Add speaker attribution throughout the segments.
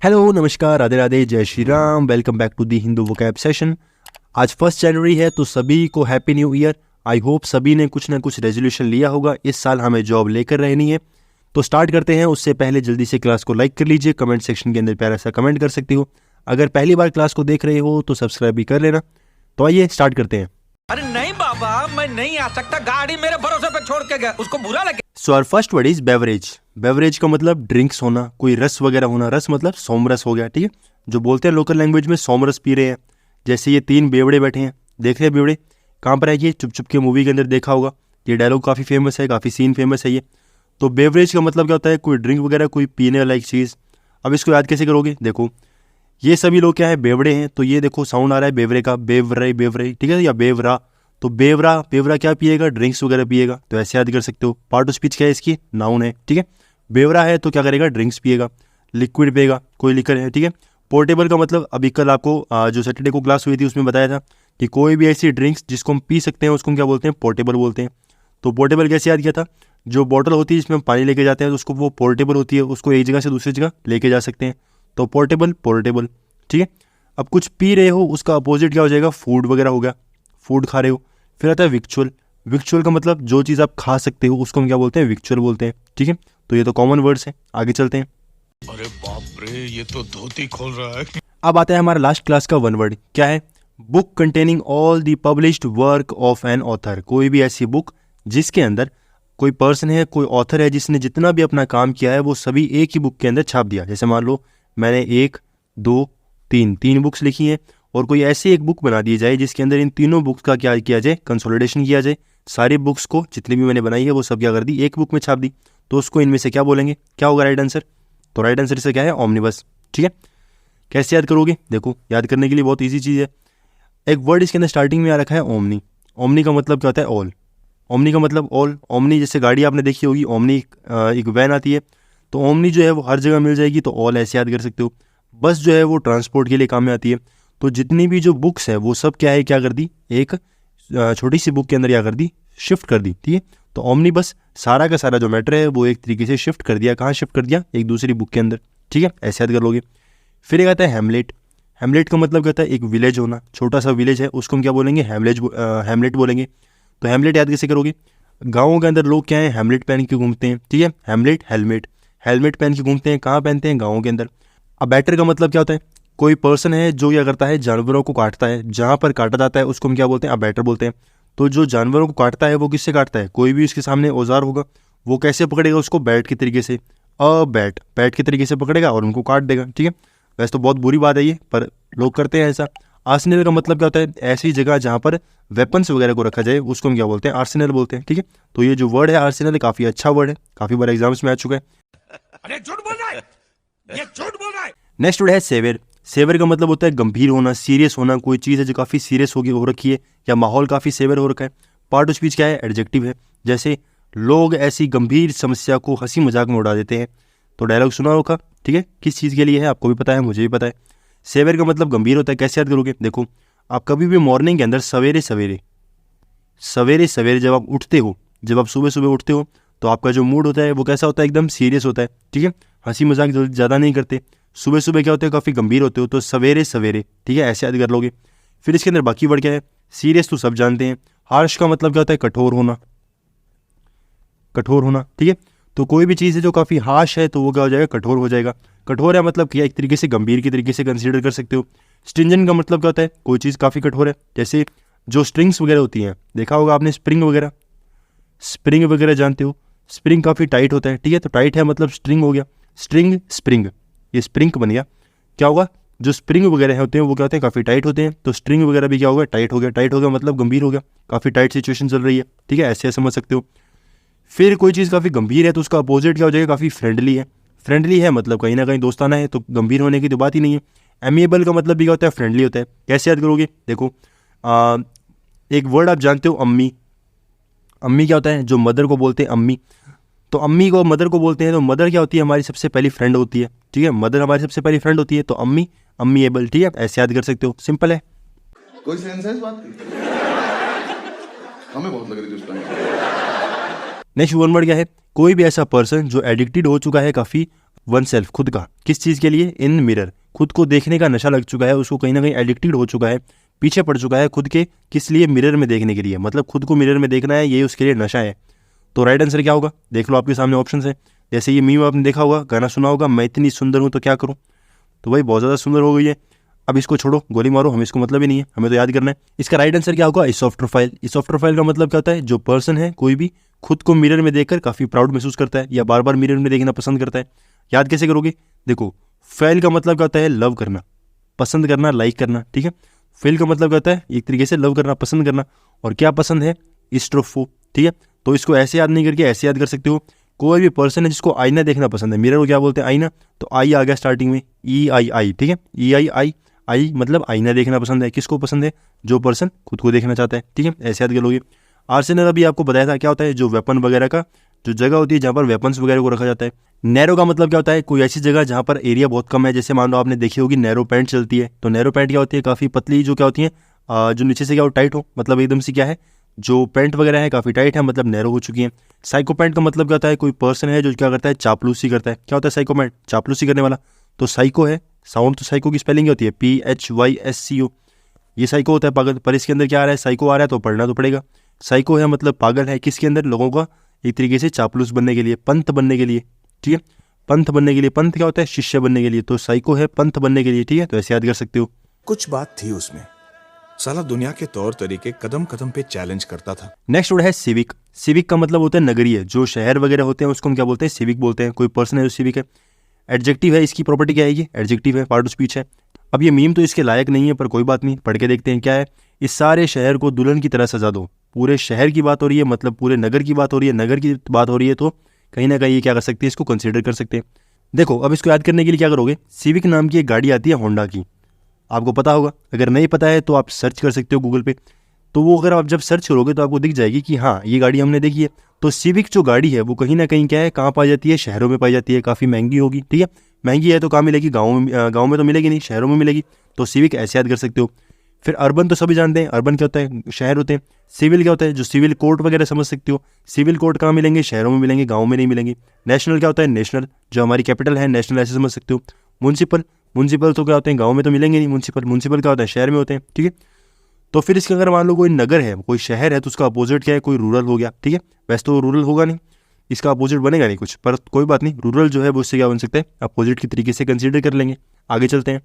Speaker 1: Hello, नमस्कार, राधे राधे, जय Shri Ram. Welcome back to the Hindu vocab session. आज 1 जनवरी है तो सभी को happy new year. I hope सभी ने कुछ ना कुछ रेजोल्यूशन लिया होगा। इस साल हमें जॉब लेकर रहनी है। तो स्टार्ट करते हैं। उससे पहले जल्दी से क्लास को लाइक कर लीजिए। कमेंट सेक्शन के अंदर प्यारा सा कमेंट कर सकती हो। अगर पहली बार क्लास को देख रहे हो तो सब्सक्राइब भी कर लेना। तो आइए स्टार्ट करते हैं।
Speaker 2: अरे नहीं बाबा, मैं नहीं आ सकता। गाड़ी मेरे भरोसे पे छोड़ के गया, उसको बुरा लगे।
Speaker 1: So our first word is beverage. Beverage का मतलब ड्रिंक्स होना, कोई रस वगैरह होना। रस मतलब सोमरस हो गया, ठीक है। जो बोलते हैं लोकल लैंग्वेज में सोमरस पी रहे हैं। जैसे ये 3 बेवड़े बैठे हैं, देख रहे हैं बेवड़े कहाँ पर है। ये चुप चुप के मूवी के अंदर देखा होगा। ये डायलॉग काफ़ी फेमस है, काफ़ी सीन फेमस है ये। तो बेवरेज का मतलब क्या होता है? कोई ड्रिंक वगैरह, कोई पीने वाला एक चीज़। अब इसको याद कैसे करोगे? देखो, ये सभी लोग क्या है? बेवड़े हैं। तो ये देखो साउंड आ रहा है बेवरे का, बेवरे बेवरे, ठीक है, या बेवरा। तो बेवरा, बेवरा क्या पिएगा? ड्रिंक्स वगैरह पिएगा। तो ऐसे याद कर सकते हो। पार्ट ऑफ स्पीच क्या है इसकी? नाउन है, ठीक है। बेवरा है तो क्या करेगा? ड्रिंक्स पिएगा। लिक्विड पिएगा, कोई लिकर है, ठीक है। पोर्टेबल का मतलब अभी कल आपको जो सैटरडे को क्लास हुई थी उसमें बताया था कि कोई भी ऐसी ड्रिंक्स जिसको हम पी सकते हैं उसको हम क्या बोलते हैं? पोर्टेबल बोलते हैं। तो पोर्टेबल कैसे याद किया था? जो बॉटल होती है जिसमें हम पानी लेके जाते हैं तो उसको वो पोर्टेबल होती है, उसको एक जगह से दूसरी जगह लेके जा सकते हैं। तो पोर्टेबल, पोर्टेबल, ठीक है। अब कुछ पी रहे हो, उसका अपोजिट क्या हो जाएगा? फूड वगैरह हो गया, फूड खा रहे हो। फिर आता है विक्चुअल। विक्चुअल का मतलब जो चीज़ आप खा सकते हो उसको हम क्या बोलते हैं? विक्चुअल बोलते हैं, ठीक है। तो ये तो कॉमन वर्ड्स हैं। आगे चलते हैं।
Speaker 3: अरे बाप रे, ये तो धोती खोल रहा है।
Speaker 1: अब आता है हमारा लास्ट क्लास का 1 वर्ड। क्या है? Book containing all the published work of an author. कोई भी ऐसी बुक जिसके अंदर कोई पर्सन है, कोई ऑथर है, जिसने जितना भी अपना काम किया है वो सभी एक ही बुक के अंदर छाप दिया। जैसे मान लो मैंने 1, 2, 3 बुक्स लिखी हैं और कोई ऐसी एक बुक बना दी जाए जिसके अंदर इन तीनों बुक्स का क्या किया जाए? कंसोलिडेशन किया जाए। सारी बुक्स को जितनी भी मैंने बनाई है वो सब क्या कर दी? एक बुक में छाप दी। तो उसको इनमें से क्या बोलेंगे? क्या होगा राइट आंसर? तो राइट आंसर इससे क्या है? ऑमनिबस, ठीक है। कैसे याद करोगे? देखो, याद करने के लिए बहुत ईजी चीज़ है। एक वर्ड इसके अंदर स्टार्टिंग में आ रखा है ओमनी। ओमनी का मतलब क्या होता है? ऑल। ओमनी का मतलब ऑल। ओमनी जैसे गाड़ी आपने देखी होगी, ओमनी एक वैन आती है। तो ओमनी जो है वो हर जगह मिल जाएगी, तो ऑल ऐसे याद कर सकते हो। बस जो है वो ट्रांसपोर्ट के लिए काम में आती है। तो जितनी भी जो बुक्स है वो सब क्या है? क्या कर दी? एक छोटी सी बुक के अंदर क्या कर दी? शिफ्ट कर दी, ठीक है। तो ओमनी बस सारा का सारा जो मैटर है वो एक तरीके से शिफ्ट कर दिया। कहाँ शिफ्ट कर दिया? एक दूसरी बुक के अंदर, ठीक है। ऐसे याद कर लोगे। फिर एक आता है हेमलेट। हेमलेट का मतलब क्या होता है? एक विलेज होना, छोटा सा विलेज है, उसको हम क्या बोलेंगे? हेमलेट बोलेंगे। तो हेमलेट याद कैसे करोगे? गाँवों के अंदर लोग क्या है? हेमलेट पहन के घूमते हैं, ठीक है। हेमलेट, हेलमेट, हेलमेट पहन के घूमते हैं। कहाँ पहनते हैं? गाँवों के अंदर। अब बैटर का मतलब क्या होता है? कोई पर्सन है जो क्या करता है? जानवरों को काटता है। जहाँ पर काटा जाता है उसको हम क्या बोलते हैं? अबैटर बोलते हैं। तो जो जानवरों को काटता है वो किससे काटता है? कोई भी उसके सामने औजार होगा, वो कैसे पकड़ेगा उसको? बैट के तरीके से। बैट के तरीके से पकड़ेगा और उनको काट देगा, ठीक है। वैसे तो बहुत बुरी बात है ये, पर लोग करते हैं ऐसा। आर्सेनल का मतलब क्या होता है? ऐसी जगह जहाँ पर वेपन्स वगैरह को रखा जाए उसको हम क्या बोलते हैं? आर्सेनल बोलते हैं, ठीक है। तो ये जो वर्ड है आर्सेनल, काफ़ी अच्छा वर्ड है, काफ़ी बार एग्जाम्स में आ चुका है।
Speaker 2: अरे झूठ बोल रहा है, ये झूठ बोल रहा है।
Speaker 1: नेक्स्ट वर्ड है सेवर। सेवर का मतलब होता है गंभीर होना, सीरियस होना। कोई चीज़ है जो काफ़ी सीरियस हो रखी है, या माहौल काफ़ी सेवर हो रखा है। पार्ट ऑफ स्पीच क्या है? एडजेक्टिव है। जैसे लोग ऐसी गंभीर समस्या को हंसी मजाक में उड़ा देते हैं। तो डायलॉग सुना होगा, ठीक है। किस चीज़ के लिए है आपको भी पता है, मुझे भी पता है। सेवर का मतलब गंभीर होता है। कैसे याद करोगे? देखो, आप कभी भी मॉर्निंग के अंदर सवेरे सवेरे जब आप उठते हो, जब आप सुबह सुबह उठते हो तो आपका जो मूड होता है वो कैसा होता है? एकदम सीरियस होता है, ठीक है। हंसी मजाक ज़्यादा नहीं करते। सुबह सुबह क्या होते हैं? काफ़ी गंभीर होते हो। तो सवेरे सवेरे, ठीक है, ऐसे याद कर लोगे। फिर इसके अंदर बाकी वर्ड क्या है? सीरियस तो सब जानते हैं। हार्श का मतलब क्या होता है? कठोर होना, कठोर होना, ठीक है। तो कोई भी चीज़ है जो काफ़ी हार्श है तो वो क्या हो जाएगा? कठोर हो जाएगा। कठोर है मतलब क्या? एक तरीके से गंभीर की तरीके से कंसीडर कर सकते हो। स्ट्रिंजेंट का मतलब क्या होता है? कोई चीज़ काफ़ी कठोर है। जैसे जो स्ट्रिंग्स वगैरह होती हैं, देखा होगा आपने स्प्रिंग वगैरह जानते हो। स्प्रिंग काफ़ी टाइट होता है, ठीक है। तो टाइट है मतलब स्ट्रिंग हो गया। स्ट्रिंग, स्प्रिंग, ये स्प्रिंग बन गया। क्या होगा? जो स्प्रिंग वगैरह होते हैं वो क्या होते हैं? काफ़ी टाइट होते हैं। तो स्ट्रिंग वगैरह भी क्या होगा? टाइट हो गया। टाइट हो गया मतलब गंभीर हो गया, काफ़ी टाइट सिचुएशन चल रही है, ठीक है। ऐसे समझ सकते हो। फिर कोई चीज़ काफ़ी गंभीर है तो उसका अपोजिट क्या हो जाएगा? काफ़ी फ्रेंडली है। फ्रेंडली है मतलब कहीं ना कहीं दोस्ताना है, तो गंभीर होने की तो बात ही नहीं है। एमिएबल का मतलब भी क्या होता है? फ्रेंडली होता है। कैसे याद करोगे? देखो, एक वर्ड आप जानते हो, अम्मी। अम्मी क्या होता है? जो मदर को बोलते हैं अम्मी। तो अम्मी को मदर को बोलते हैं, तो मदर क्या होती है? हमारी सबसे पहली फ्रेंड होती है, ठीक है। मदर हमारी सबसे पहली फ्रेंड होती है। तो अम्मी, अम्मीएबल, ठीक है। ऐसे याद कर सकते हो, सिंपल है।
Speaker 4: कोई सेंस है इस बात की? हमें बहुत लग रही थी उस टाइम।
Speaker 1: नेक्स्ट वन वर्ड क्या है? कोई भी ऐसा पर्सन जो एडिक्टेड हो चुका है काफ़ी वन सेल्फ, खुद का, किस चीज़ के लिए, इन मिरर, खुद को देखने का नशा लग चुका है, उसको कहीं ना कहीं एडिक्टेड हो चुका है, पीछे पड़ चुका है खुद के, किस लिए, मिरर में देखने के लिए, मतलब खुद को मिरर में देखना है, ये उसके लिए नशा है। तो राइट आंसर क्या होगा, देख लो आपके सामने ऑप्शन है। जैसे ये मीम आपने देखा होगा, गाना सुना होगा, मैं इतनी सुंदर हूँ तो क्या करूँ, तो भाई बहुत ज़्यादा सुंदर हो गई है, अब इसको छोड़ो, गोली मारो, हमें इसको मतलब ही नहीं है, हमें तो याद करना है। इसका राइट आंसर क्या होगा, इस प्रोफाइल। इस प्रोफाइल का मतलब क्या होता है, जो पर्सन है कोई भी खुद को मिरर में देखकर काफ़ी प्राउड महसूस करता है या बार बार मिरर में देखना पसंद करता है। याद कैसे करोगे, देखो फेल का मतलब क्या होता है, लव करना, पसंद करना, लाइक करना, ठीक है। फेल का मतलब क्या होता है, एक तरीके से लव करना, पसंद करना, और क्या पसंद है, इस्ट्रोफो, ठीक है। तो इसको ऐसे याद नहीं करके ऐसे याद कर सकते हो, कोई भी पर्सन है जिसको आईना देखना पसंद है, मिरर को क्या बोलते हैं, आईना, तो आई आ गया स्टार्टिंग में, EII, ठीक है, EII, आई मतलब आईना देखना पसंद है, किसको पसंद है, जो पर्सन खुद को देखना चाहता है, ठीक है, ऐसे याद कर लोगे। आर्सेनल अभी आपको बताया था क्या होता है, जो वेपन वगैरह का जो जगह होती है जहाँ पर वेपन्स वगैरह को रखा जाता है। नैरो का मतलब क्या होता है, कोई ऐसी जगह जहाँ पर एरिया बहुत कम है, जैसे मान लो आपने देखी होगी नैरो पैंट चलती है, तो नैरो पैंट क्या होती है, काफ़ी पतली, जो क्या होती है, जो नीचे से क्या हो, टाइट हो, मतलब एकदम से क्या है, जो पैंट वगैरह है काफ़ी टाइट है, मतलब नैरो हो चुकी है। साइको पैंट का मतलब क्या होता है, कोई पर्सन है जो क्या करता है, चापलूसी करता है। क्या होता है साइको पैंट, चापलूसी करने वाला, तो साइको है, साउंड तो साइको की स्पेलिंग होती है PHYSCO, ये साइको होता है पागल, पर इसके अंदर क्या आ रहा है, साइको आ रहा है तो पढ़ना तो पड़ेगा। साइको है मतलब पागल है, किसके अंदर, लोगों का एक तरीके से चापलूस बनने के लिए, पंथ बनने के लिए, ठीक है, पंथ बनने के लिए। पंथ क्या होता है, शिष्य बनने के लिए, तो साइको है पंथ बनने के लिए, ठीक है, तो ऐसे याद कर सकते हो।
Speaker 5: कुछ बात थी उसमें, साला दुनिया के तौर तरीके कदम कदम पे चैलेंज करता था।
Speaker 1: नेक्स्ट वर्ड है सिविक। सिविक का मतलब होता है नगरीय, जो शहर वगैरह होते हैं उसको हम क्या बोलते हैं, सिविक बोलते हैं। कोई पर्सन है जो सिविक है। एडजेक्टिव है, इसकी प्रॉपर्टी क्या है, ये एडजेक्टिव है, पार्ट ऑफ स्पीच है। अब ये मीम तो इसके लायक नहीं है, पर कोई बात नहीं, पढ़ के देखते हैं क्या है। इस सारे शहर को दुल्हन की तरह सजा दो। पूरे शहर की बात हो रही है, मतलब पूरे नगर की बात हो रही है, नगर की बात हो रही है, तो कहीं ना कहीं ये क्या कर सकते हैं, इसको कंसिडर कर सकते हैं। देखो अब इसको याद करने के लिए क्या करोगे, सिविक नाम की एक गाड़ी आती है होंडा की, आपको पता होगा, अगर नहीं पता है तो आप सर्च कर सकते हो गूगल पे। तो वो अगर आप जब सर्च करोगे तो आपको दिख जाएगी कि हाँ ये गाड़ी हमने देखी है। तो सिविक जो गाड़ी है वो कहीं ना कहीं क्या है, कहाँ पाई जाती है, शहरों में पाई जाती है, काफ़ी महंगी होगी, ठीक है। महंगी है तो कहाँ मिलेगी, गाँव में तो मिलेगी नहीं, शहरों में मिलेगी, तो सिविक ऐसे याद कर सकते हो। फिर अर्बन तो सभी जानते हैं, अर्बन क्या होता है, शहर होते हैं। सिविल क्या होता है, जो सिविल कोर्ट वगैरह समझ सकते हो। सिविल कोर्ट कहाँ मिलेंगे, शहरों में मिलेंगे, गाँव में नहीं मिलेंगे। नेशनल क्या होता है, नेशनल जो हमारी कैपिटल है, नेशनल ऐसे समझ सकते हो। म्यूनसिपल, म्यूनसिपल तो क्या होते हैं, गाँव में तो मिलेंगे नहीं, म्यूनसिपल म्यूनसिपल क्या होता है, शहर में होते हैं, ठीक है। तो फिर इसके अगर मान लो कोई नगर है, कोई शहर है, तो उसका अपोजिट क्या है, कोई रूरल हो गया, ठीक है। वैसे तो रूरल होगा नहीं, इसका अपोजिट बनेगा नहीं कुछ, पर कोई बात नहीं, रूरल जो है वो उससे क्या बन सकता है, अपोजिट की तरीके से कंसीडर कर लेंगे। आगे चलते हैं।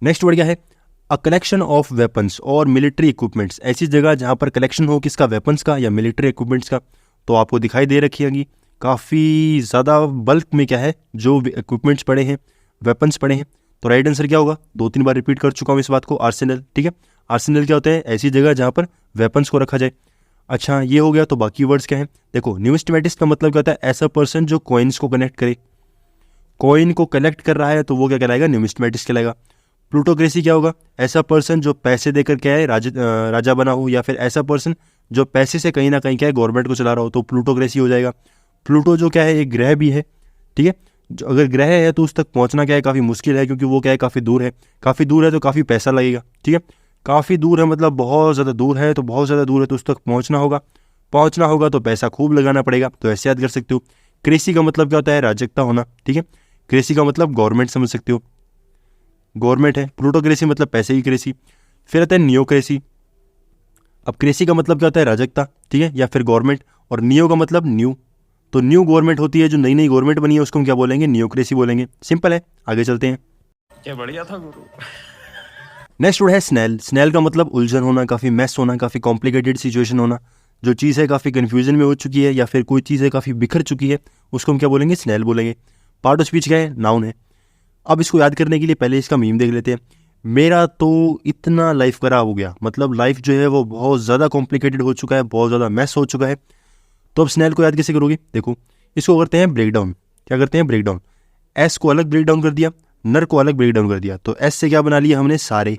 Speaker 1: नेक्स्ट वर्ड क्या है, अ कलेक्शन ऑफ वेपन्स और मिलिट्री इक्विपमेंट्स। ऐसी जगह जहाँ पर कलेक्शन हो किसका, वेपन्स का या मिलिट्री इक्विपमेंट्स का। तो आपको दिखाई दे रखी होगी काफ़ी ज़्यादा बल्क में क्या है, जो इक्विपमेंट्स पड़े हैं, वेपन्स पड़े हैं। तो राइट आंसर क्या होगा, 2-3 बार रिपीट कर चुका हूँ इस बात को, आर्सेनल, ठीक है। आर्सेनल क्या होता है, ऐसी जगह जहाँ पर वेपन्स को रखा जाए। अच्छा ये हो गया, तो बाकी वर्ड्स क्या है, देखो न्यूमिस्मेटिस्ट का मतलब क्या होता है, ऐसा पर्सन जो कॉइन्स को कनेक्ट करे, कॉइन को कलेक्ट कर रहा है तो वो क्या कहलाएगा, न्यूमिस्मेटिस्ट कहलाएगा। प्लूटोक्रेसी क्या होगा, ऐसा पर्सन जो पैसे देकर क्या है, राजा बना हो, या फिर ऐसा पर्सन जो पैसे से कहीं ना कहीं क्या है, गवर्नमेंट को चला रहा हो, तो प्लूटोक्रेसी हो जाएगा। प्लूटो जो क्या है, एक ग्रह भी है, ठीक है। जो अगर ग्रह है तो उस तक पहुंचना क्या है, काफ़ी मुश्किल है, क्योंकि वो क्या है, काफ़ी दूर है। काफ़ी दूर है तो काफ़ी पैसा लगेगा, ठीक है। काफ़ी दूर है मतलब बहुत ज़्यादा दूर है, तो बहुत ज़्यादा दूर है तो उस तक पहुंचना होगा तो पैसा खूब लगाना पड़ेगा, तो ऐसे याद कर सकते हो। कृषि का मतलब क्या होता है, राजकता होना, ठीक है। कृषि का मतलब गवर्नमेंट समझ सकते हो, गवर्नमेंट है। प्लूटोक्रेसी मतलब पैसे की कृषि। फिर आता है नियोक्रेसी। अब कृषि का मतलब क्या होता है, राजकता, ठीक है, या फिर गवर्नमेंट, और नियो का मतलब न्यू, तो न्यू गवर्नमेंट होती है, जो नई नई गवर्नमेंट बनी है उसको हम क्या बोलेंगे, नियोक्रेसी बोलेंगे। सिंपल है, आगे चलते हैं।
Speaker 2: क्या बढ़िया था गुरु।
Speaker 1: नेक्स्ट वर्ड है स्नेल। स्नेल का मतलब उलझन होना, काफ़ी मैस होना, काफ़ी कॉम्प्लिकेटेड सिचुएशन होना। जो चीज़ है काफ़ी कन्फ्यूजन में हो चुकी है, या फिर कोई चीज़ है काफ़ी बिखर चुकी है, उसको हम क्या बोलेंगे, स्नेल बोलेंगे। पार्ट ऑफ स्पीच क्या है, नाउन है। अब इसको याद करने के लिए पहले इसका मीम देख लेते हैं। मेरा तो इतना लाइफ खराब हो गया, मतलब लाइफ जो है वो बहुत ज़्यादा कॉम्प्लिकेटेड हो चुका है, बहुत ज़्यादा मैस हो चुका है। तो अब स्नेल को याद कैसे करोगे, देखो इसको करते हैं ब्रेक डाउन। क्या करते हैं, ब्रेक डाउन। एस को अलग ब्रेक डाउन कर दिया, नर को अलग ब्रेक डाउन कर दिया। तो एस से क्या बना लिया हमने, सारे।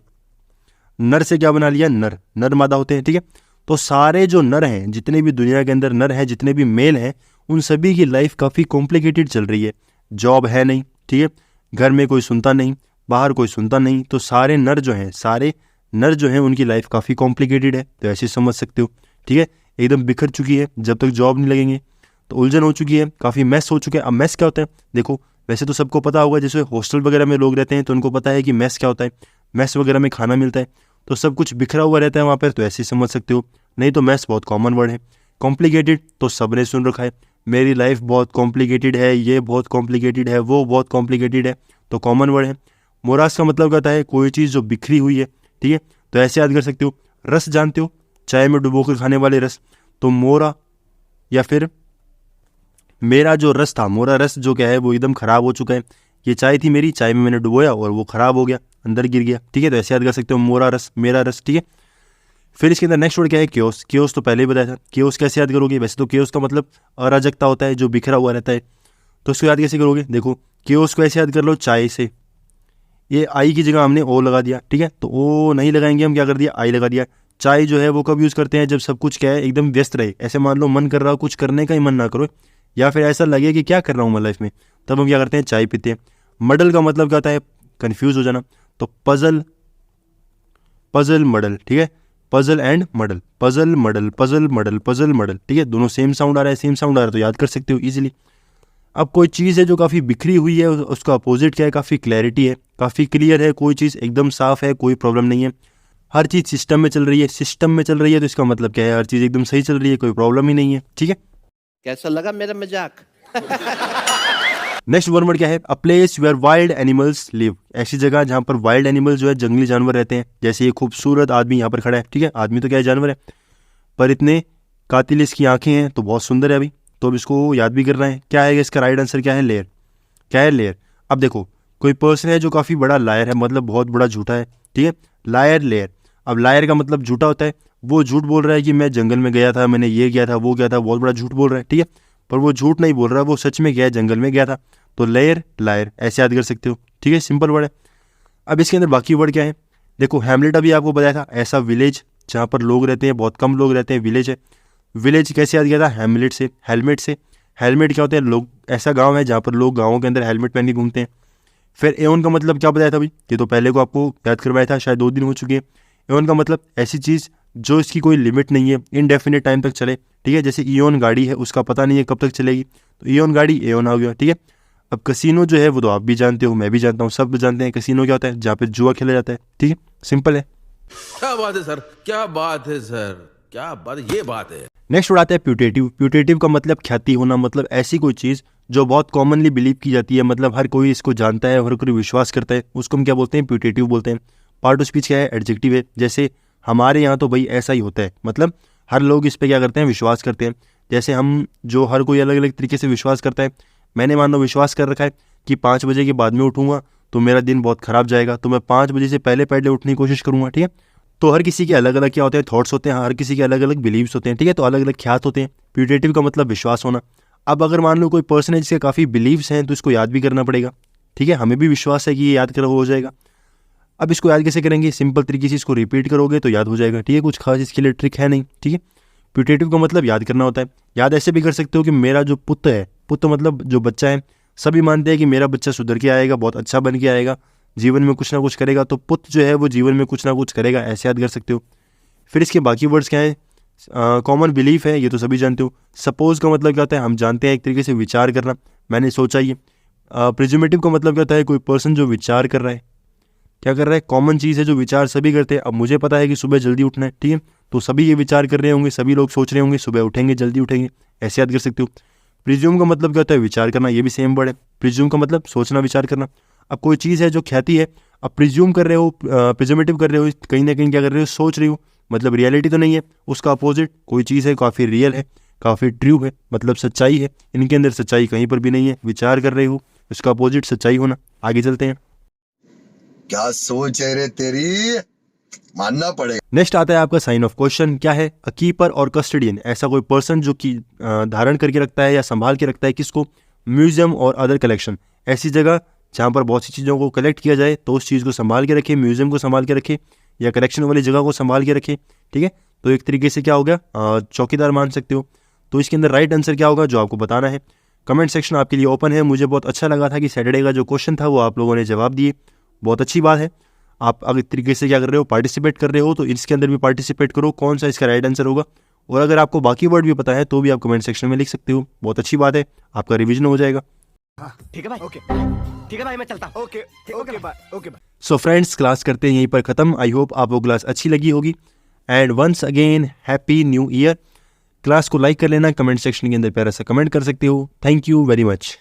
Speaker 1: नर से क्या बना लिया, नर, नर मादा होते हैं, ठीक है। तो सारे जो नर हैं, जितने भी दुनिया के अंदर नर हैं, जितने भी मेल हैं, उन सभी की लाइफ काफ़ी कॉम्प्लिकेटेड चल रही है। जॉब है नहीं, ठीक है, घर में कोई सुनता नहीं, बाहर कोई सुनता नहीं, तो सारे नर जो हैं उनकी लाइफ काफ़ी कॉम्प्लिकेटेड है, तो ऐसे समझ सकते हो, ठीक है। एकदम बिखर चुकी है, जब तक जॉब नहीं लगेंगे तो उलझन हो चुकी है, काफ़ी मैस हो चुका है। अब मैस क्या होता है, देखो वैसे तो सबको पता होगा, जैसे हॉस्टल वगैरह में लोग रहते हैं तो उनको पता है कि मैस क्या होता है। मैस वगैरह में खाना मिलता है तो सब कुछ बिखरा हुआ रहता है वहाँ पर, तो ऐसे ही समझ सकते हो। नहीं तो मैस बहुत कॉमन वर्ड है। कॉम्प्लिकेटेड तो सबने सुन रखा है, मेरी लाइफ बहुत कॉम्प्लिकेटेड है, ये बहुत कॉम्प्लिकेटेड है, वो बहुत कॉम्प्लिकेटेड है, तो कॉमन वर्ड है। मोरास का मतलब कहता है कोई चीज़ जो बिखरी हुई है, ठीक है। तो ऐसे याद कर सकते हो। रस जानते हो, चाय में डुबो कर खाने वाले रस, तो मोरा या फिर मेरा जो रस था, मोरा रस जो क्या है वो एकदम ख़राब हो चुका है। ये चाय थी मेरी, चाय में मैंने डुबोया और वो ख़राब हो गया, अंदर गिर गया, ठीक है। तो ऐसे याद कर सकते हो, मोरा रस, मेरा रस, ठीक है। फिर इसके अंदर नेक्स्ट वर्ड क्या है, क्योस। क्योस तो पहले ही बताया था। क्योस कैसे याद करोगे, वैसे तो क्योस का मतलब अराजकता होता है, जो बिखरा हुआ रहता है। तो उसको याद कैसे करोगे, देखो क्योस को ऐसे याद कर लो, चाय से। ये आई की जगह हमने ओ लगा दिया, ठीक है। तो ओ नहीं लगाएंगे हम, क्या कर दिया, आई लगा दिया। चाय जो है वो कब यूज़ करते हैं, जब सब कुछ क्या है एकदम व्यस्त रहे। ऐसे मान लो मन कर रहा हो, कुछ करने का ही मन ना करो, या फिर ऐसा लगे कि क्या कर रहा हूँ मैं लाइफ में, तब हम क्या करते हैं, चाय पीते हैं। मडल का मतलब क्या होता है, कन्फ्यूज़ हो जाना। तो पजल, पजल मडल, ठीक है। Puzzle and muddle, puzzle muddle, puzzle muddle, puzzle muddle, ठीक है। दोनों सेम साउंड आ रहा है, सेम साउंड आ रहा है, तो याद कर सकते हो इजीली। अब कोई चीज़ है जो काफ़ी बिखरी हुई है, उसका अपोजिट क्या है, काफ़ी क्लैरिटी है, काफ़ी क्लियर है। कोई चीज़ एकदम साफ है, कोई प्रॉब्लम नहीं है। हर चीज़ सिस्टम में चल रही है, सिस्टम में चल रही है, तो इसका मतलब क्या है, हर चीज़ एकदम सही चल रही है, कोई प्रॉब्लम ही नहीं है, ठीक है।
Speaker 6: कैसा लगा मेरा मजाक?
Speaker 1: नेक्स्ट वन वर्ड क्या है, a place where wild animals live. ऐसी जगह जहाँ पर वाइल्ड एनिमल्स जो है, जंगली जानवर रहते हैं। जैसे ये खूबसूरत आदमी यहाँ पर खड़ा है, ठीक है। आदमी तो क्या है, जानवर है, पर इतने कातिल इसकी आंखें हैं, तो बहुत सुंदर है अभी। तो अब इसको याद भी करना है। क्या है इसका राइट आंसर, क्या है, लेयर। क्या है, लेयर। अब देखो कोई पर्सन है जो काफ़ी बड़ा लायर है, मतलब बहुत बड़ा झूठा है, ठीक है। Lawyer, layer. अब लायर का मतलब झूठा होता है, वो झूठ बोल रहा है कि मैं जंगल में गया था, मैंने ये किया था, वो किया था, बहुत बड़ा झूठ बोल रहा है, ठीक है। पर वो झूठ नहीं बोल रहा, वो सच में गया, जंगल में गया था। तो लेयर, लायर, ऐसे याद कर सकते हो, ठीक है। सिंपल वर्ड है। अब इसके अंदर बाकी वर्ड क्या है, देखो हैमलेट अभी आपको बताया था, ऐसा विलेज जहाँ पर लोग रहते हैं, बहुत कम लोग रहते हैं, विलेज है। विलेज कैसे याद किया था, हेमलेट से, हेलमेट से। हेलमेट क्या होता है, लोग, ऐसा गांव है जहाँ पर लोग गाँवों के अंदर हेलमेट पहन के घूमते हैं। फिर एओन का मतलब क्या बताया था अभी, ये तो पहले को आपको याद करवाया था, शायद 2 दिन हो चुके हैं। एओन का मतलब ऐसी चीज़ जो इसकी कोई लिमिट नहीं है, इनडेफिनेट टाइम तक चले, ठीक है। जैसे ईओन गाड़ी है, उसका पता नहीं है कब तक चलेगी, तो ईओन गाड़ी, एओन आ गया, ठीक है। अब कसिनो जो है वो तो आप भी जानते हो, मैं भी जानता हूँ, सब जानते हैं कसिनो क्या होता है, जहाँ पे जुआ खेला जाता है, ठीक है। सिंपल है।
Speaker 7: क्या बात है सर, क्या बात है सर, क्या बात, ये बात है।
Speaker 1: नेक्स्ट वर्ड आता है प्यूटेटिव। प्यूटेटिव का मतलब ख्याति होना, मतलब ऐसी कोई चीज़ जो बहुत कॉमनली बिलीव की जाती है, मतलब हर कोई इसको जानता है, हर कोई विश्वास करता है, उसको हम क्या बोलते हैं, प्यूटेटिव बोलते हैं। पार्ट ऑफ स्पीच क्या है, एडजेक्टिव है। जैसे हमारे यहाँ तो भाई ऐसा ही होता है, मतलब हर लोग इस पे क्या करते हैं, विश्वास करते हैं। जैसे हम जो हर कोई अलग अलग तरीके से विश्वास करता है। मैंने मान लो विश्वास कर रखा है कि 5 बजे के बाद में उठूँगा तो मेरा दिन बहुत ख़राब जाएगा, तो मैं 5 बजे से पहले पहले उठने की कोशिश करूँगा, ठीक है। तो हर किसी के अलग अलग क्या होते हैं, थॉट्स होते हैं, हर किसी के अलग अलग बिलीव्स होते हैं, ठीक है। तो अलग अलग ख्यात होते हैं। प्यूटेटिव का मतलब विश्वास होना। अब अगर मान लो कोई पर्सन है जिसके काफ़ी बिलीव्स हैं, तो इसको याद भी करना पड़ेगा, ठीक है। हमें भी विश्वास है कि ये याद करो हो जाएगा। अब इसको याद कैसे करेंगे, सिंपल तरीके से इसको रिपीट करोगे तो याद हो जाएगा, ठीक है। कुछ खास इसके लिए ट्रिक है नहीं, ठीक है। प्यूटेटिव का मतलब याद करना होता है। याद ऐसे भी कर सकते हो कि मेरा जो पुत्र है, पुत्र मतलब जो बच्चा है, सभी मानते हैं कि मेरा बच्चा सुधर के आएगा, बहुत अच्छा बन के आएगा, जीवन में कुछ ना कुछ करेगा, तो पुत्र जो है वो जीवन में कुछ ना कुछ करेगा, ऐसे याद कर सकते हो। फिर इसके बाकी वर्ड्स क्या है, कॉमन बिलीफ है, ये तो सभी जानते हो। सपोज का मतलब क्या होता है, हम जानते हैं, एक तरीके से विचार करना, मैंने सोचा ये। प्रिज्यूमेटिव का मतलब क्या होता है, कोई पर्सन जो विचार कर रहा है, क्या कर रहा है, कॉमन चीज़ है जो विचार सभी करते हैं। अब मुझे पता है कि सुबह जल्दी उठना है, ठीक है, तो सभी ये विचार कर रहे होंगे, सभी लोग सोच रहे होंगे सुबह उठेंगे, जल्दी उठेंगे, ऐसे याद कर सकते हो। प्रिज्यूम का मतलब क्या होता है, विचार करना, ये भी सेम वर्ड है। प्रिज्यूम का मतलब सोचना, विचार करना। अब कोई चीज़ है जो ख्याति है, अब प्रिज्यूम कर रहे हो, प्रिज्यूमेटिव कर रहे हो, कहीं ना कहीं क्या कर रहे हो, सोच रही हो, मतलब रियलिटी तो नहीं है। उसका अपोजिट कोई चीज़ है काफ़ी रियल है, काफ़ी ट्रू है, मतलब सच्चाई है। इनके अंदर सच्चाई कहीं पर भी नहीं है, विचार कर रहे हो, इसका अपोजिट सच्चाई होना। आगे चलते हैं।
Speaker 4: क्या सोच है रे तेरी, मानना पड़ेगा।
Speaker 1: नेक्स्ट आता है आपका साइन ऑफ क्वेश्चन। क्या है, अ कीपर और कस्टडियन। ऐसा कोई पर्सन जो कि धारण करके रखता है या संभाल के रखता है, किसको, म्यूजियम और अदर कलेक्शन। ऐसी जगह जहाँ पर बहुत सी चीज़ों को कलेक्ट किया जाए, तो उस चीज़ को संभाल के रखे, म्यूजियम को संभाल के रखे, या कलेक्शन वाली जगह को संभाल के रखे, ठीक है। तो एक तरीके से क्या हो गया, चौकीदार मान सकते हो। तो इसके अंदर राइट आंसर क्या होगा, जो आपको बताना है। कमेंट सेक्शन आपके लिए ओपन है। मुझे बहुत अच्छा लगा था कि सैटरडे का जो क्वेश्चन था वो आप लोगों ने जवाब दिए, बहुत अच्छी बात है। आप अगर तरीके से क्या कर रहे हो, पार्टिसिपेट कर रहे हो, तो इसके अंदर भी पार्टिसिपेट करो। कौन सा इसका राइट आंसर होगा और अगर आपको बाकी वर्ड भी पता है तो भी आप कमेंट सेक्शन में लिख सकते हो। बहुत अच्छी बात है, आपका रिवीजन हो जाएगा।
Speaker 8: ठीक है भाई, ओके ठीक है भाई, मैं चलता हूँ। Okay okay bye, okay bye.
Speaker 1: So friends, class करते हैं यहीं पर ख़त्म। आई होप आपको क्लास अच्छी लगी होगी and once again happy new year. Class को लाइक कर लेना, कमेंट सेक्शन के अंदर प्यारा सा कमेंट कर सकते हो। Thank you very much.